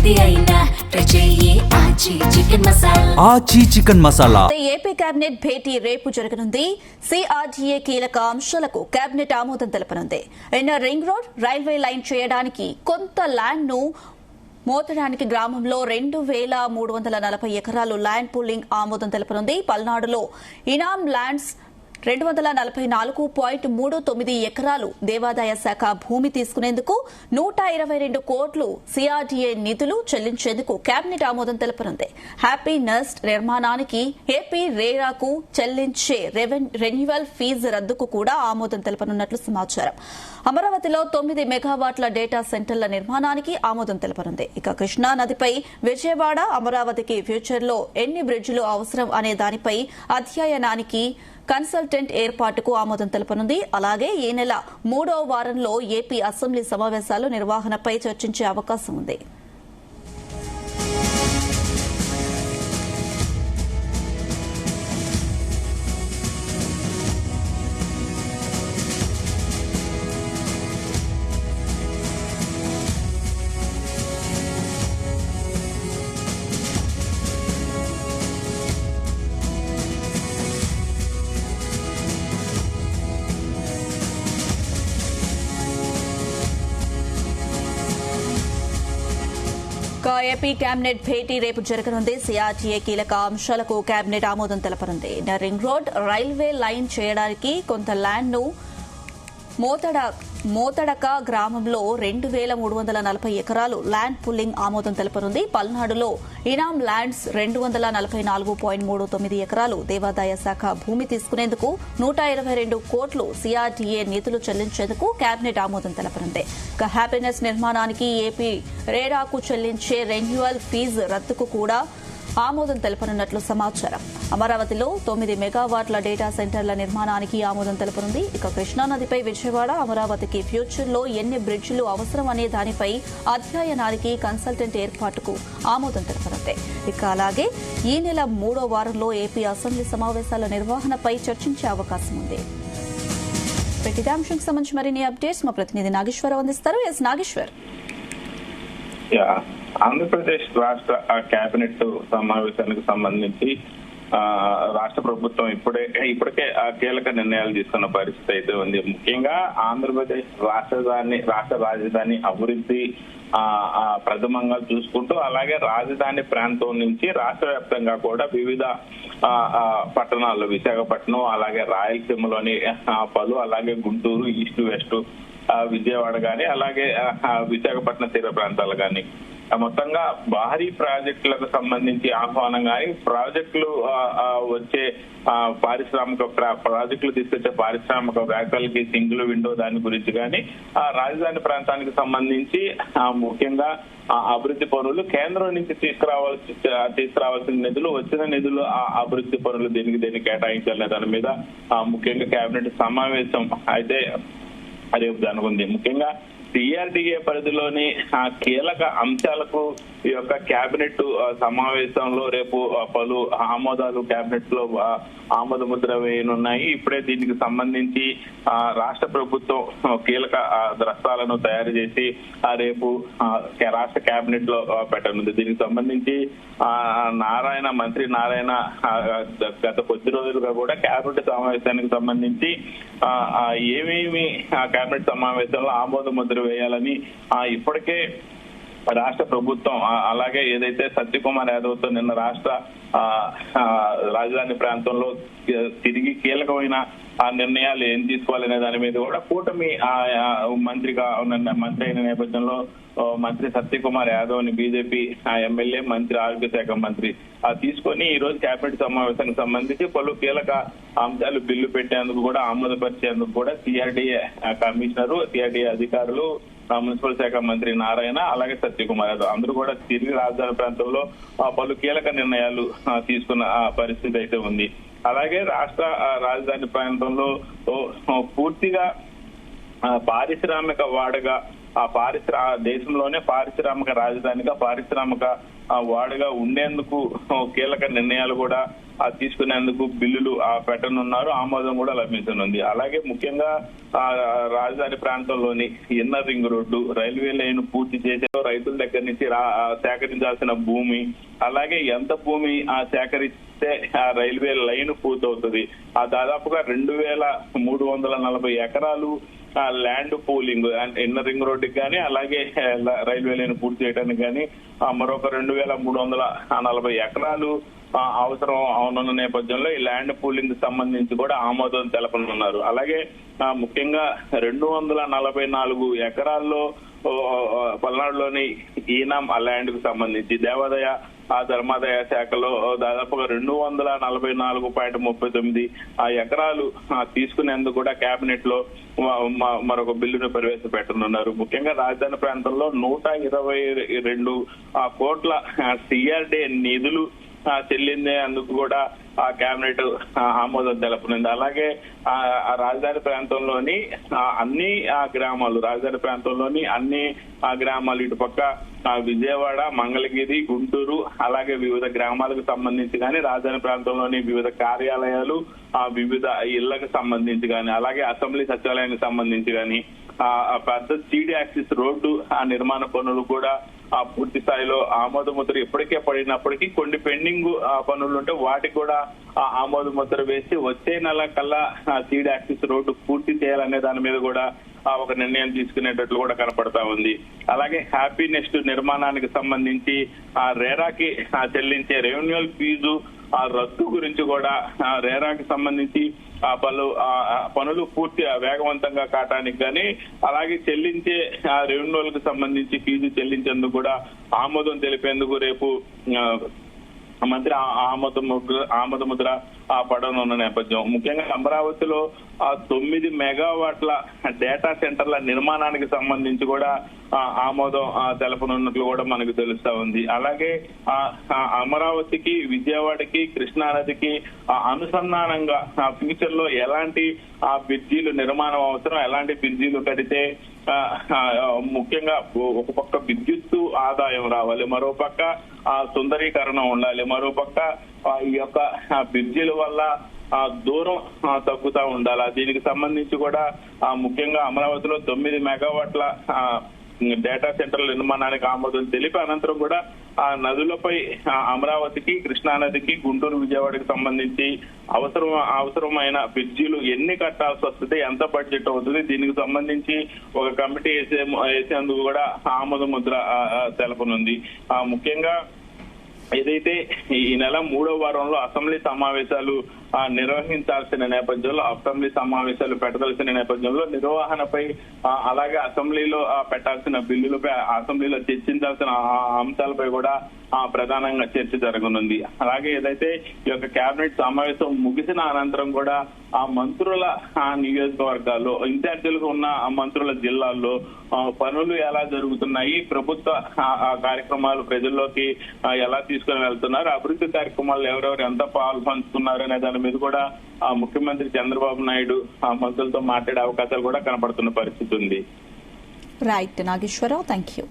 ఏది అయినా ఆచి చికెన్ మసాలా. ఏపీ కేబినెట్ భేటీ రేపు జరగనుంది. సిఆర్డీఏ కీలక అంశాలకు కేబినెట్ ఆమోదం తెలపనుంది. Inner ring road, railway line చేయడానికి కొంత ల్యాండ్ ను మోతడానికి గ్రామంలో 2340 ఎకరాలు ల్యాండ్ పూలింగ్ ఆమోదం తెలపనుంది. పల్నాడులో ఇనాం ల్యాండ్స్ 244.39 ఎకరాలు దేవాదాయ శాఖ భూమి తీసుకునేందుకు 122 కోట్లు సిఆర్డీఏ నిధులు చెల్లించేందుకు కేబినెట్ ఆమోదం తెలపనుంది. హ్యాపీ నెస్ట్ నిర్మాణానికి ఏపీ రేరాకు చెల్లించే రెన్యువల్ ఫీజు రద్దుకు కూడా ఆమోదం తెలపనున్నట్లు సమాచారం. అమరావతిలో 9 మెగావాట్ల డేటా సెంటర్ల నిర్మాణానికి ఆమోదం తెలపనుంది. ఇక కృష్ణా నదిపై విజయవాడ అమరావతికి ఫ్యూచర్లో ఎన్ని బ్రిడ్జిలు అవసరం అనే దానిపై అధ్యయనానికి కన్సల్టెంట్ ఏర్పాటుకు ఆమోదం తెలపనుంది. అలాగే ఈ నెల 3వ వారంలో ఏపీ అసెంబ్లీ సమావేశాలు నిర్వహణపై చర్చించే అవకాశం ఉంది. ఏపీ కేబినెట్ భేటీ రేపు జరగనుంది. సిఆర్డీఏ కీలక అంశాలకు కేబినెట్ ఆమోదం తెలపనుంది. రింగ్ రోడ్, రైల్వే లైన్ చేయడానికి కొంత ల్యాండ్ ను మోతడక గ్రామంలో 2340 ఎకరాలు ల్యాండ్ పుల్లింగ్ ఆమోదం తెలపనుంది. పల్నాడులో ఇనాం ల్యాండ్స్ 244.39 ఎకరాలు దేవాదాయ శాఖ భూమి తీసుకునేందుకు 122 కోట్లు సిఆర్డీఏ నిధులు చెల్లించేందుకు కేబినెట్ ఆమోదం తెలపనుంది. హ్యాపీనెస్ నిర్మాణానికి ఏపీ రేరాకు చెల్లించే రెన్యువల్ ఫీజు రద్దుకు కూడా ఆమోదం తెలపనున్నట్లు సమాచారం. అమరావతిలో 9 మెగావాట్ల డేటా సెంటర్ల నిర్మాణానికి ఆమోదం తెలపనుంది. ఇక కృష్ణానదిపై విజయవాడ అమరావతికి ఫ్యూచర్లో ఎన్ని బ్రిడ్జిలు అవసరం అనే దానిపై అధ్యయనానికి కన్సల్టెంట్ ఏర్పాటుకు ఆమోదం తెలపనుంది. ఇక అలాగే ఈ నెల 3వ వారంలో ఏపీ అసెంబ్లీ సమావేశాల నిర్వహణపై చర్చించే అవకాశం ఉంది. ప్రతి అంశానికి సంబంధించి మరిన్ని అప్డేట్స్ మా ప్రతినిధి నాగేశ్వరరావు అందిస్తారు. ఎస్ నాగేశ్వర్. ఆంధ్రప్రదేశ్ రాష్ట్ర కేబినెట్ సమావేశానికి సంబంధించి రాష్ట్ర ప్రభుత్వం ఇప్పటికే కీలక నిర్ణయాలు తీసుకున్న పరిస్థితి అయితే ఉంది. ముఖ్యంగా ఆంధ్రప్రదేశ్ రాష్ట్ర రాజధాని అభివృద్ధి ప్రథమంగా చూసుకుంటూ, అలాగే రాజధాని ప్రాంతం నుంచి రాష్ట్ర వ్యాప్తంగా కూడా వివిధ పట్టణాల్లో విశాఖపట్నం, అలాగే రాయలసీమలోని పలు, అలాగే గుంటూరు, ఈస్ట్ వెస్ట్, విజయవాడ గాని, అలాగే విశాఖపట్నం తీర ప్రాంతాలు గాని మొత్తంగా భారీ ప్రాజెక్టులకు సంబంధించి ఆహ్వానం కానీ, ప్రాజెక్టులు వచ్చే ప్రాజెక్టులు తీసుకొచ్చే పారిశ్రామిక వ్యాఖ్యలకి సింగిల్ విండో దాని గురించి కానీ, రాజధాని ప్రాంతానికి సంబంధించి ముఖ్యంగా అభివృద్ధి పనులు కేంద్రం నుంచి తీసుకురావాల్సిన నిధులు, వచ్చిన నిధులు అభివృద్ధి పనులు దేనికి కేటాయించాలనే దాని మీద ముఖ్యంగా కేబినెట్ సమావేశం అయితే రేపు జరగనుంది. ముఖ్యంగా సిఆర్డీఏ పరిధిలోని కీలక అంశాలకు ఈ యొక్క కేబినెట్ సమావేశంలో రేపు పలు ఆమోదాలు కేబినెట్ లో ఆమోద ముద్ర వేయనున్నాయి. ఇప్పుడే దీనికి సంబంధించి రాష్ట్ర ప్రభుత్వం కీలక ద్రష్టాలను తయారు చేసి రేపు రాష్ట్ర కేబినెట్ లో పెట్టనుంది. దీనికి సంబంధించి మంత్రి నారాయణ గత కొద్ది రోజులుగా కూడా కేబినెట్ సమావేశానికి సంబంధించి ఏమేమి కేబినెట్ సమావేశంలో ఆమోద ముద్ర వేయాలని ఇప్పటికే రాష్ట్ర ప్రభుత్వం, అలాగే ఏదైతే సత్యకుమార్ యాదవ్ తో నిన్న రాష్ట్ర రాజధాని ప్రాంతంలో తిరిగి కీలకమైన నిర్ణయాలు ఏం తీసుకోవాలనే దాని మీద కూడా కూటమి మంత్రి అయిన నేపథ్యంలో మంత్రి సత్యకుమార్ యాదవ్ ని బీజేపీ ఎమ్మెల్యే, మంత్రి ఆరోగ్య శాఖ మంత్రి తీసుకొని ఈ రోజు కేబినెట్ సమావేశానికి సంబంధించి పలు కీలక అంశాలు బిల్లు పెట్టేందుకు కూడా ఆమోదపరిచేందుకు కూడా సిఆర్డీఏ కమిషనరు, సిఆర్డీఏ అధికారులు, మున్సిపల్ శాఖ మంత్రి నారాయణ, అలాగే సత్యకుమార్ యాదవ్ అందరూ కూడా తిరిగి రాజధాని ప్రాంతంలో పలు కీలక నిర్ణయాలు తీసుకున్న పరిస్థితి అయితే ఉంది. అలాగే రాష్ట్ర రాజధాని ప్రాంతంలో పూర్తిగా పారిశ్రామిక వాడగా దేశంలోనే పారిశ్రామిక రాజధానిగా, పారిశ్రామిక వాడగా ఉండేందుకు కీలక నిర్ణయాలు కూడా తీసుకునేందుకు బిల్లులు పెట్టనున్నారు. ఆమోదం కూడా లభించనుంది. అలాగే ముఖ్యంగా రాజధాని ప్రాంతంలోని inner ring road, railway line పూర్తి చేసే రైతుల దగ్గర నుంచి సేకరించాల్సిన భూమి, అలాగే ఎంత భూమి సేకరిస్తే ఆ రైల్వే లైన్ పూర్తవుతుంది, దాదాపుగా 2340 ఎకరాలు land pooling and inner ring రోడ్డుకి కానీ అలాగే రైల్వే లైన్ పూర్తి చేయడానికి కానీ మరొక 2340 ఎకరాలు అవసరం అవునున్న నేపథ్యంలో ఈ ల్యాండ్ పూలింగ్ సంబంధించి కూడా ఆమోదం తెలపనున్నారు. అలాగే ముఖ్యంగా 244 ఎకరాల్లో పల్నాడులోని ఈనాం ల్యాండ్ కు సంబంధించి దేవాదాయ ధర్మాదాయ శాఖలో దాదాపుగా 244.39 ఎకరాలు తీసుకునేందుకు కూడా కేబినెట్ లో మరొక బిల్లును ప్రవేశపెట్టనున్నారు. ముఖ్యంగా రాజధాని ప్రాంతంలో 122 కోట్ల సిఆర్డీ నిధులు చెల్లిందేందుకు కూడా కేబినెట్ ఆమోదం తెలపనుంది. అలాగే రాజధాని ప్రాంతంలోని అన్ని గ్రామాలు ఇటుపక్క విజయవాడ, మంగళగిరి, గుంటూరు అలాగే వివిధ గ్రామాలకు సంబంధించి కానీ రాజధాని ప్రాంతంలోని వివిధ కార్యాలయాలు, వివిధ ఇళ్లకు సంబంధించి కానీ అలాగే అసెంబ్లీ సచివాలయానికి సంబంధించి కానీ పెద్ద సిడి యాక్సిస్ రోడ్డు నిర్మాణ పనులు కూడా పూర్తి స్థాయిలో ఆమోద ముద్ర ఇప్పటికే పడినప్పటికీ కొన్ని పెండింగ్ పనులు ఉంటే వాటికి కూడా ఆమోద ముద్ర వేసి వచ్చే నెల కల్లా సిడి యాక్సిస్ రోడ్డు పూర్తి చేయాలనే దాని మీద కూడా ఒక నిర్ణయం తీసుకునేటట్లు కూడా కనపడతా ఉంది. అలాగే హ్యాపీ నెక్స్ట్ నిర్మాణానికి సంబంధించి రేరాకి చెల్లించే రెవెన్యూల్ ఫీజు రద్దు గురించి కూడా రేరాకి సంబంధించి పనులు పూర్తి వేగవంతంగా కావడానికి కానీ అలాగే చెల్లించే రెవెన్యూలకు సంబంధించి ఫీజు చెల్లించేందుకు కూడా ఆమోదం తెలిపేందుకు రేపు మంత్రి ఆమోద ముద్ర పడనున్న నేపథ్యం. ముఖ్యంగా అమరావతిలో 9 మెగావాట్ల డేటా సెంటర్ల నిర్మాణానికి సంబంధించి కూడా ఆమోదం తెలపనున్నట్లు కూడా మనకు తెలుస్తా ఉంది. అలాగే అమరావతికి, విజయవాడకి, కృష్ణానదికి అనుసంధానంగా ఫ్యూచర్ లో ఎలాంటి బ్రిడ్జీలు నిర్మాణం అవసరం, ఎలాంటి బ్రిడ్జీలు కడితే ముఖ్యంగా ఒక పక్క విద్యుత్తు ఆదాయం రావాలి, మరోపక్క సుందరీకరణ ఉండాలి, మరోపక్క ఈ యొక్క బ్రిడ్జిల వల్ల దూరం తగ్గుతా ఉండాలి. దీనికి సంబంధించి కూడా ముఖ్యంగా అమరావతిలో 9 మెగావాట్ల డేటా సెంటర్ల నిర్మాణానికి ఆమోదం తెలిపి అనంతరం కూడా నదులపై అమరావతికి, కృష్ణానదికి, గుంటూరు, విజయవాడకి సంబంధించి అవసరమైన బ్రిడ్జీలు ఎన్ని కట్టాల్సి వస్తుంది, ఎంత బడ్జెట్ అవుతుంది, దీనికి సంబంధించి ఒక కమిటీ వేసేందుకు కూడా ఆమోద ముద్ర తెలపనుంది. ముఖ్యంగా ఏదైతే ఈ నెల 3వ వారంలో అసెంబ్లీ సమావేశాలు నిర్వహించాల్సిన నేపథ్యంలో, అసెంబ్లీ సమావేశాలు పెట్టదలసిన నేపథ్యంలో నిర్వహణపై అలాగే అసెంబ్లీలో పెట్టాల్సిన బిల్లులపై, అసెంబ్లీలో చర్చించాల్సిన అంశాలపై కూడా ప్రధానంగా చర్చ జరగనుంది. అలాగే ఏదైతే ఈ యొక్క కేబినెట్ సమావేశం ముగిసిన అనంతరం కూడా ఆ మంత్రుల నియోజకవర్గాల్లో, ఇన్ఛార్జీలుగా ఉన్న మంత్రుల జిల్లాల్లో పనులు ఎలా జరుగుతున్నాయి, ప్రభుత్వ కార్యక్రమాలు ప్రజల్లోకి ఎలా తీసుకుని వెళ్తున్నారు, అభివృద్ధి కార్యక్రమాలు ఎవరెవరు ఎంత పాల్పంచుతున్నారు అనే దాని మీద కూడా ముఖ్యమంత్రి చంద్రబాబు నాయుడు మంత్రులతో మాట్లాడే అవకాశాలు కూడా కనపడుతున్న పరిస్థితి ఉంది. Right Nageswara Rao, thank you.